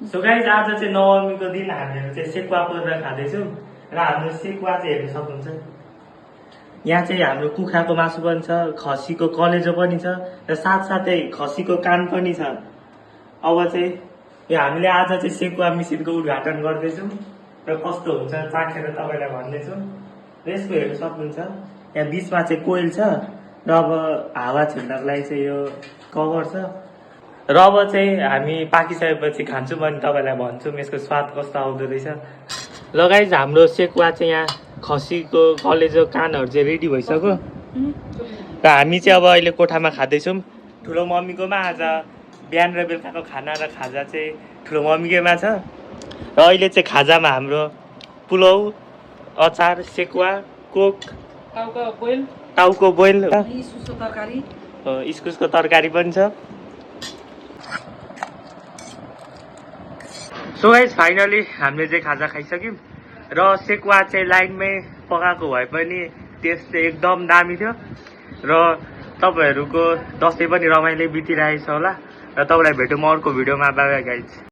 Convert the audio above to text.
So guys आज चाहिँ नवमीको दिन हामीहरू चाहिँ सेकुवा परेर खाँदैछौँ र हाम्रो सेकुवा चाहिँ हेर्न सक्नुहुन्छ। यहाँ चाहिँ हाम्रो कुखुराको मासु पनि छ, खसीको कलेजो पनि छ र साथसाथै खसीको कान पनि छ। अब चाहिँ यो हामीले आज चाहिँ सेकुवा मिसिनको उद्घाटन गर्दैछौँ र कस्तो हुन्छ चाखेर तपाईँलाई भन्दैछौँ र यसको हेर्न सक्नुहुन्छ। यहाँ बिचमा चाहिँ कोइल छ र अब हावा छिर्नको लागि चाहिँ यो कभर छ र अब चाहिँ हामी पाकिसकेपछि खान्छौँ अनि तपाईँलाई भन्छौँ यसको स्वाद कस्तो आउँदो रहेछ। ल गाइज हाम्रो सेकुवा चाहिँ यहाँ खसीको कलेजो कानहरू चाहिँ रेडी भइसक्यो र हामी चाहिँ अब अहिले कोठामा खाँदैछौँ। ठुलो मम्मीकोमा आज बिहान र बेलुकाको खाना र खाजा चाहिँ ठुलो मम्मीकैमा छ र अहिले चाहिँ खाजामा हाम्रो पुलाउ, अचार, सेकुवा, कोक, टाउको बोइल, इस्कुसको तरकारी पनि छ। सो गाइस फाइनली हामीले चाहिँ खाजा खाइसक्यौँ र सेकुवा चाहिँ लाइनमै पकाएको भए पनि टेस्ट चाहिँ एकदम दामी थियो र तपाईँहरूको दसैँ पनि रमाइलो बितिरहेको छ होला र तपाईँलाई भेटौँ अर्को भिडियोमा। Bye bye guys.